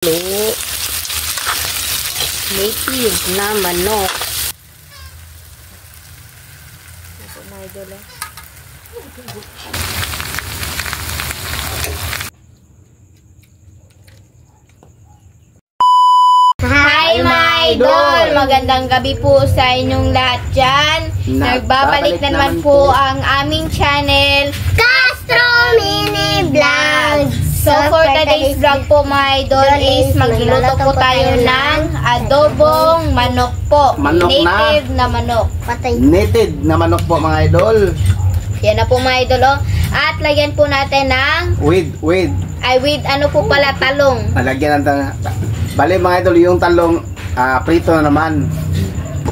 Halo, native na manok. Ito mga idol. Hi mga idol! Magandang gabi po sa inyong lahat dyan. Nagbabalik na naman po ang aming channel, Castro Mini Vlog. So for today's vlog po mga idol is magluluto po tayo ng adobong manok po. Manok native na manok. Patay. Native na manok po mga idol. Yan na po mga idol oh. At lagyan po natin ng With with ano po pala, talong. Palagyan ng bali mga idol, yung talong prito na naman.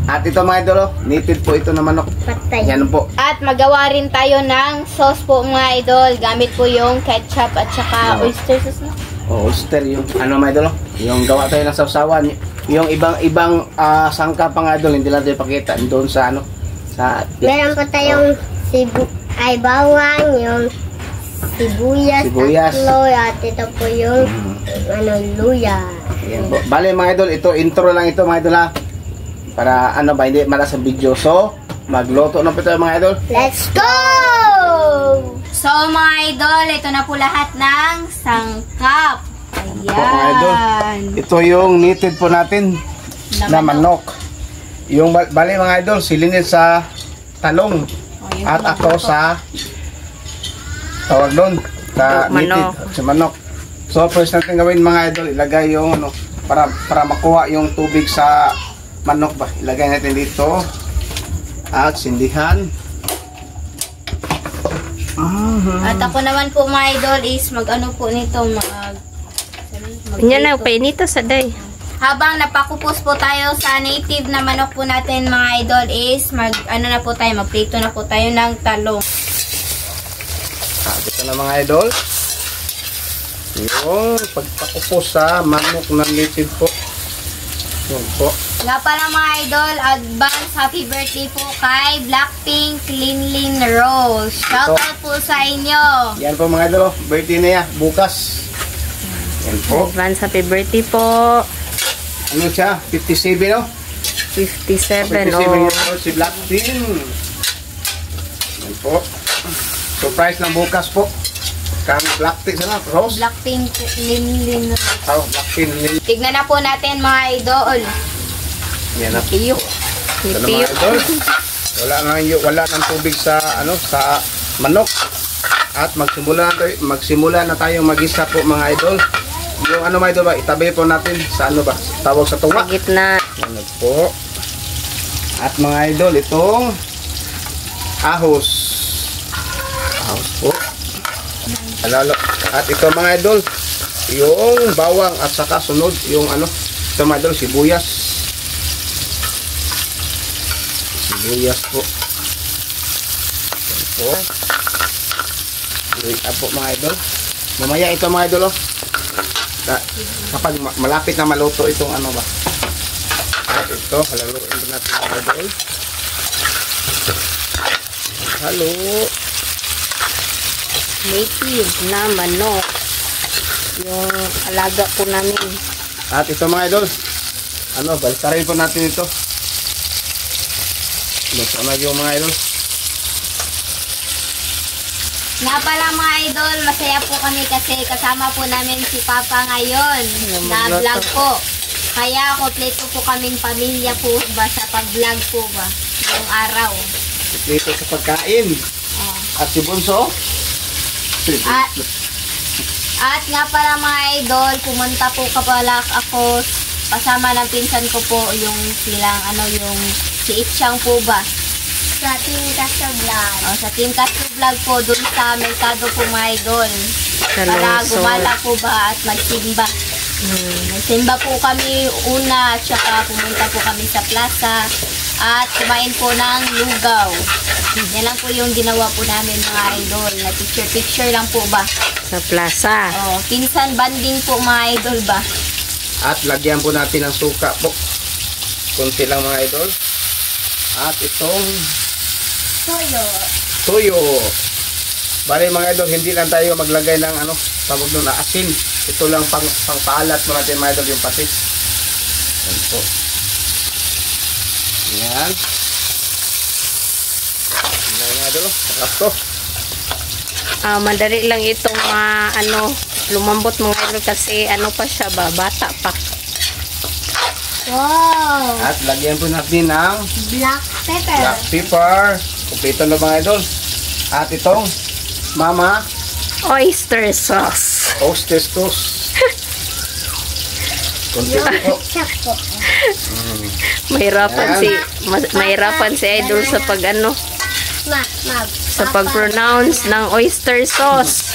At ito mga idol, native po ito na manok. Patay. Yan po. At magawa rin tayo ng sauce po mga idol. Gamit po yung ketchup at saka oyster sauce. No? Oyster yung ano mga idol, yung gawa tayo ng sausawan. Yung ibang sangka pa mga idol, hindi lang tayo pakita doon sa ano sa Meron pa tayong bawang, yung sibuyas, tatlo, at ito po yung luya. Yan po. Bali mga idol, ito intro lang ito mga idol ha. Para ano ba, hindi malas sa video. So, magluto na po tayo mga idol. Let's go! So mga idol, ito na po lahat ng sangkap. Po, mga idol. Ayan. Ito yung native po natin na manok. Yung bali mga idol, silinin sa talong. Yung At ako sa tawag doon sa manok. native, sa manok. So first natin gawin mga idol, ilagay yung ano para makuha yung tubig sa manok ba. Ilagay natin dito at sindihan. At ako naman po mga idol is mag-ano po nito, Kanya na, painita sa day. habang napakupos po tayo sa native na manok po natin mga idol is magprito na po tayo ng talong. Ito na mga idol. Yung pagpakupos sa manok na native po. Yun po. Nga pala mga idol, advance happy birthday po kay Blackpink Linlin Rose. Shout out po sa inyo. Yan po mga idol, birthday na yan, bukas. Yan po. Advance happy birthday po. Ano siya? 57 no? 57 57 oh. years old si Blackpink. Yan po. Surprise lang bukas po. Kang Blackpink sana, Rose. Blackpink Linlin Rose. Oh, Blackpink. Tignan na po natin mga idol. Yan na. Iyok. Ito na mga idol. Wala nang tubig sa sa manok. At magsimula na tayo magisa po mga idol. Yung mga idol ba, itabi po natin sa ba? Tawag sa tuwa. Sa gitna. Yan po. At mga idol, itong ahos. Ahos po. At ito mga idol, yung bawang at saka sunod yung ito mga idol, sibuyas. Sibuyas po. Yan po. Luya po mga idol. Mamaya ito mga idol kapag malapit na maluto itong ba. At ito, halaluin din natin mga idol. Halo. Native na manok. Yung alaga po namin. At ito mga idol, balsarin po natin ito. Luto na yung mga idol. Nga pala mga idol, masaya po kami kasi kasama po namin si Papa ngayon na vlog po. Kaya kompleto po kaming pamilya po ba sa pag-vlog po ba yung araw. Dito sa pagkain. At si Bunso. At nga pala mga idol, pumunta po kapala ako kasama ng pinsan ko po yung yung si Itchang po ba. Sa Team Castro Vlog. Sa Team Castro Vlog po, dun sa merkado po mga idol. Para Lungsod. gumala po ba at magsimba. Nagsimba po kami una, at saka pumunta po kami sa plaza at kumain po ng lugaw. Yan lang po yung ginawa po namin mga idol. Na picture lang po ba. Sa plaza. Pinsan banding po mga idol ba. At lagyan po natin ng suka po. Kunti lang mga idol. At itong Toyo. toyo. Bali mga idol, hindi lang tayo maglagay ng ano, tawag doon na asin. Ito lang pangpaalat mo natin mga idol yung patis. Yan po. Yan. Yan mga idol, sarap to. Madali lang itong lumambot mga idol kasi ano pa siya ba, bata pa. Wow! At lagyan po natin ng Black pepper. black pepper. Kumpleto na mga idol. At itong mama Oyster sauce. hostess sauce. Kunti po. Siya po. Mahirapan si idol sa sa pag-pronounce ng oyster sauce.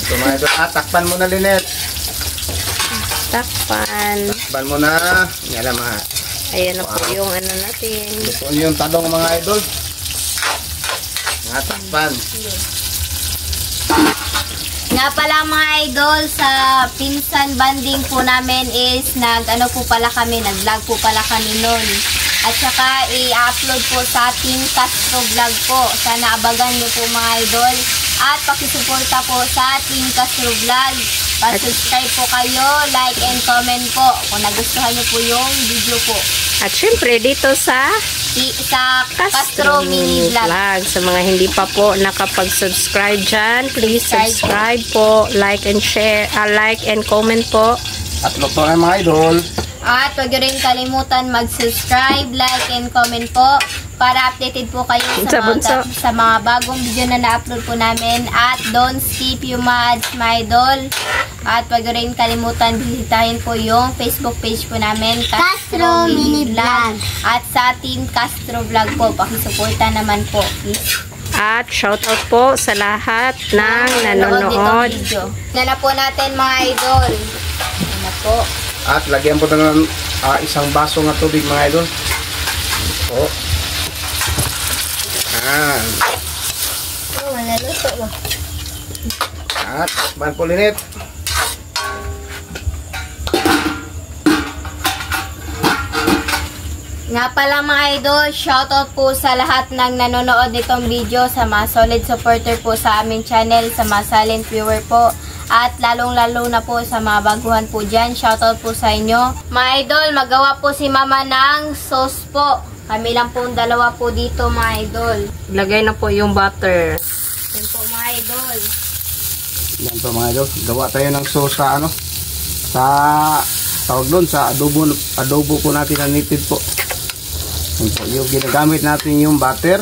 Ito mga idol. Takpan mo na, Lynette. Takpan. Takpan mo na. Yan lang mga. Ayan na po yung ano natin. Ito yung talong mga idol. Nga takpan. Nga pala mga idol, sa pinsan banding po namin is nag-vlog po pala kami noon. At saka i-upload po sa ating Castro Vlog po. Sana abagan nyo po mga idol. At pakisuporta po sa ating Castro Vlog. Pa-subscribe po kayo, like and comment po kung nagustuhan nyo po yung video po. At syempre dito sa Castro Mini Vlog. Sa mga hindi pa po nakapag-subscribe dyan, please subscribe po, like and share, like and comment po. At luto na mga idol. At huwag nyo rin kalimutan mag-subscribe, like, and comment po para updated po kayo sa mga bagong video na na-upload po namin. At don't skip yung ads, my idol. At huwag nyo rin kalimutan bisitahin po yung Facebook page po namin, Castro Mini Vlog. At sa ating Castro Vlog po, pakisuporta naman po, please. At shoutout po sa lahat ng nanonood. Nala po natin mga idol. Nala po. At lagyan po na ng isang baso ng tubig mga idol. Po. Malaluto mo. At ban po, Lynette. Nga pala mga idol, shoutout po sa lahat ng nanonood nitong video, sa mga solid supporter po sa aming channel, sa mga silent viewer po, at lalong-lalo na po sa mga baguhan po dyan. Shoutout po sa inyo. Mga idol, magawa po si mama ng sauce po. Kami lang po dalawa po dito mga idol. Lagay na po yung butter. Yan po mga idol. Yan po mga idol. Gawa tayo ng sauce sa tawag doon, sa adobo po natin na native po. Yan po, yung ginagamit natin yung butter.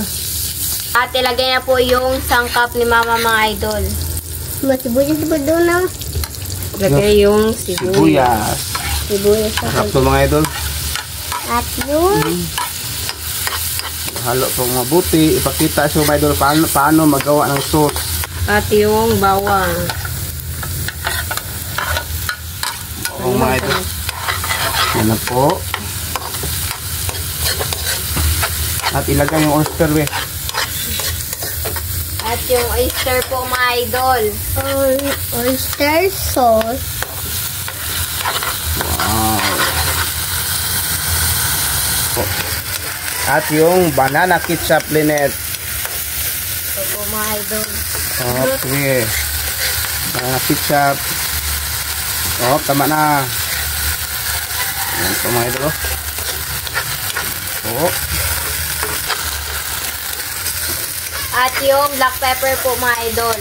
At ilagay na po yung sangkap ni mama mga idol. Masibuyas ba doon na? Lagay yung sibuyas. Sibuyas sa Sarap po mga idol. At yun. Halo po mabuti. Ipakita sa mga idol paano magawa ng sauce. At yung bawang. Oo mga idol. Yan na po. At ilagay yung oyster we. At yung oyster po mga idol. Oyster sauce. Wow. Po. At yung banana ketchup, Lynette. Ito po mga idol. Okay. Banana ketchup. Oh, tama na. Yan po mga idol. Oh. At yung black pepper po mga idol.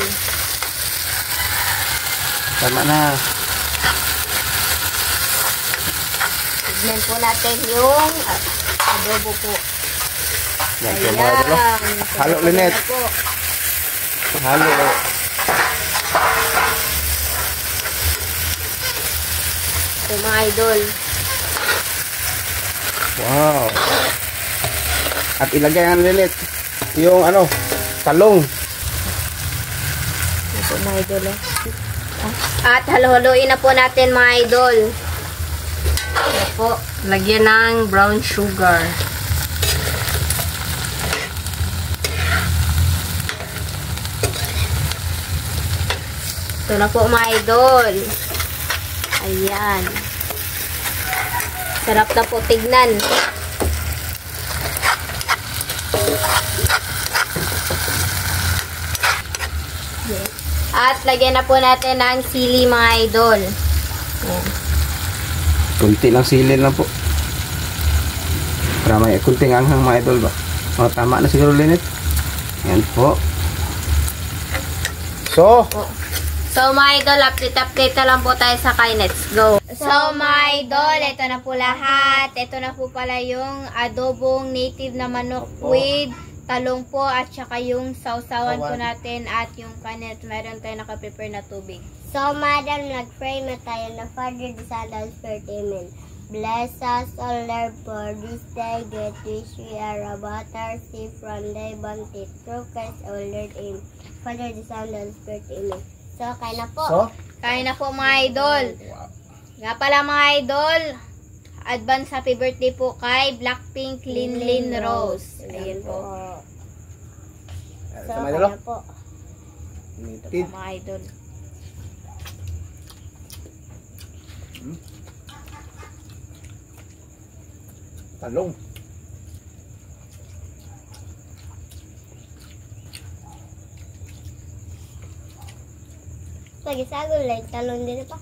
Tama na. Tignan po natin yung adobo po. Yan po mga idol. Halo, Lynette. Halo. Ito mga idol. Wow. At ilagay ang Lynette yung talong. Ito mga idol. At halo-haloin na po natin mga idol. Ito po. Lagyan ng brown sugar. Ito na po mga idol. Ayan. Sarap na po tignan. At lagyan na po natin ng sili mga idol. Ayan. Kunti lang sili lang po. Para may kunting anghang mga idol ba? O, tama na siguro Linit. Yan po. So mga idol, update na lang po tayo sa kain. Let's go. So mga idol, ito na po lahat. Ito na po pala yung adobong native na manok with talong po at saka yung sausawan po natin at yung kanin. Meron tayo nakaprepare na tubig. So, madam, nag-pray na tayo na Father, the Son, and Spirit, Amen. Bless us, O Lord, for this day, that which we are about to receive from thy bounty. Through Christ, O Lord, Amen. Father, the Son, and Spirit, Amen. So, kain na po. Kain na po mga idol. Nga pala mga idol, advance happy birthday po kay Blackpink Linlin Rose. Ayan po. So, kain na po. Ito po mga idol. Talong. Lagi sagol lang, talon din pa.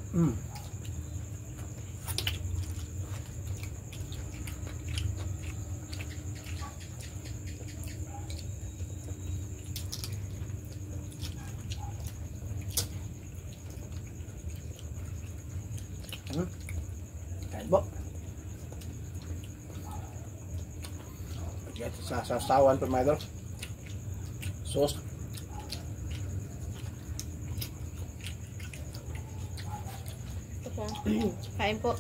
Kain po. Sa sasawan po mga idol. Sauce. Kain po.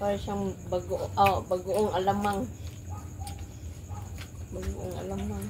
Para siyang bagoong alamang. Bagoong alamang.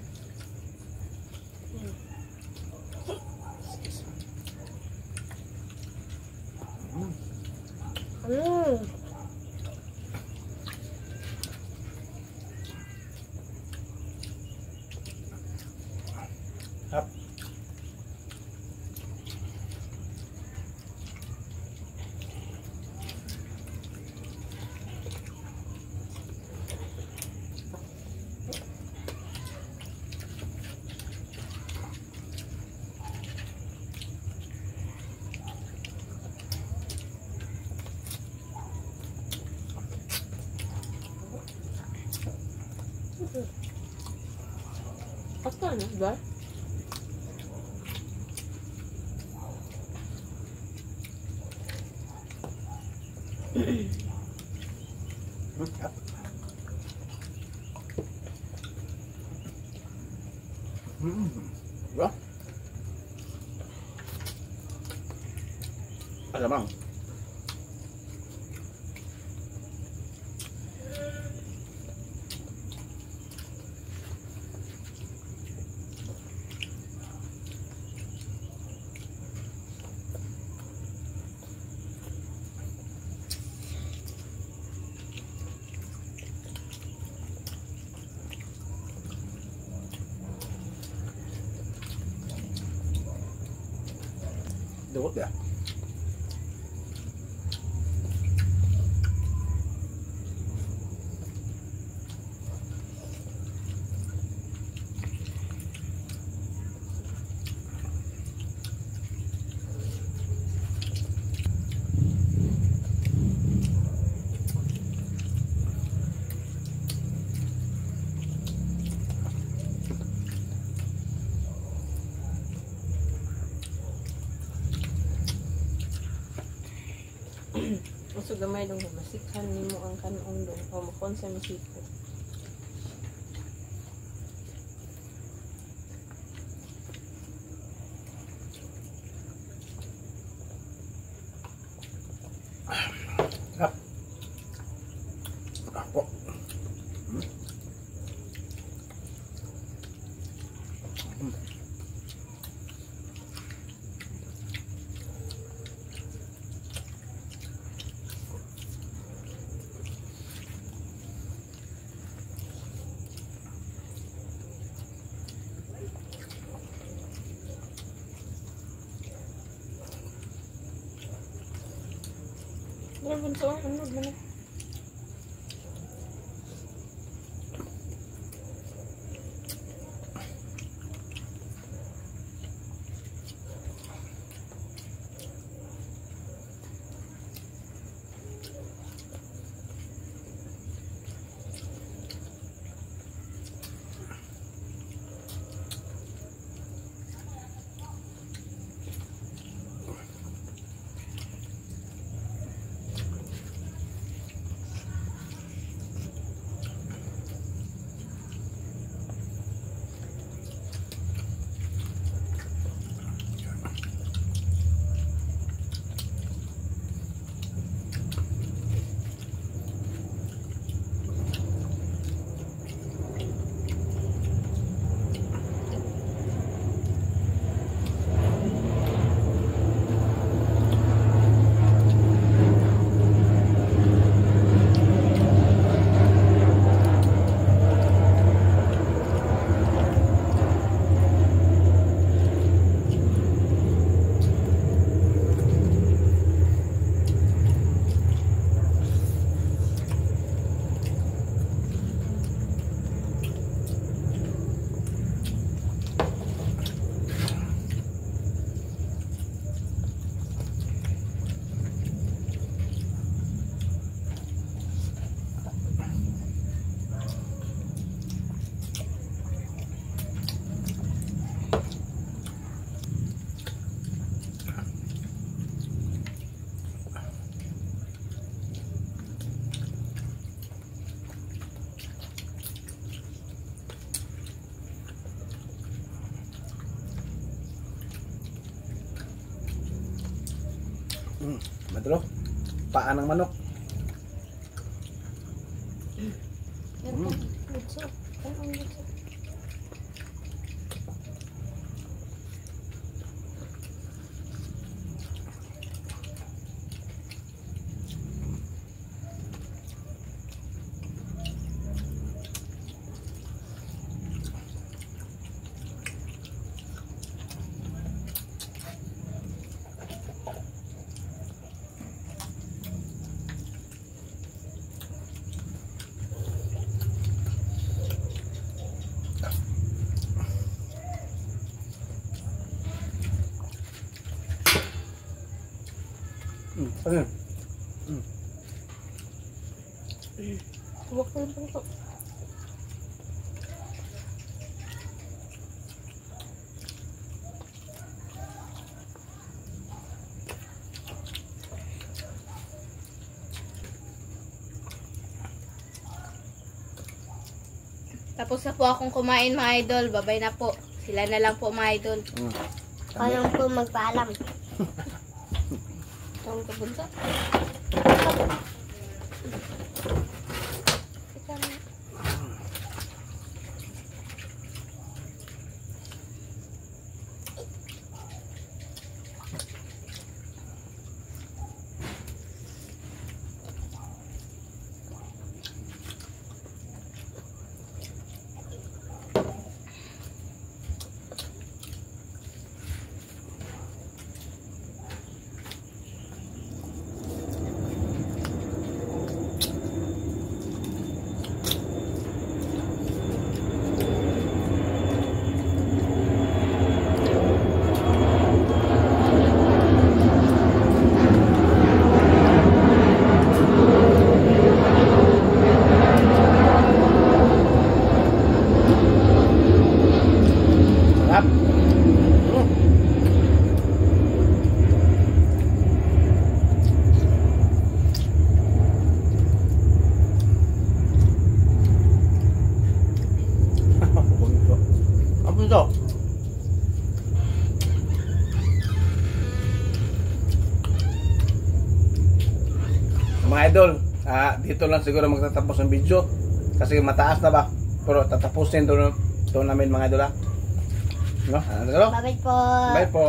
Apa na ba? Diba? Alamang. Dugot ya. So gamay dong masikhan nimo ang kanong dong o makon sa misiko. Apo. Grabe so ano ba na? Madro. Paa ng manok. Ano yun? Huwag ko lang po. Tapos na po akong kumain mga idol. Babay na po. Sila na lang po mga idol. Walang po magpaalam. Tawag ka bunso. Bunso. Mga idol, dito lang siguro magtatapos ang video kasi mataas na ba, pero tatapusin doon namin mga idol. No? Ano? Bye-bye po. Bye po.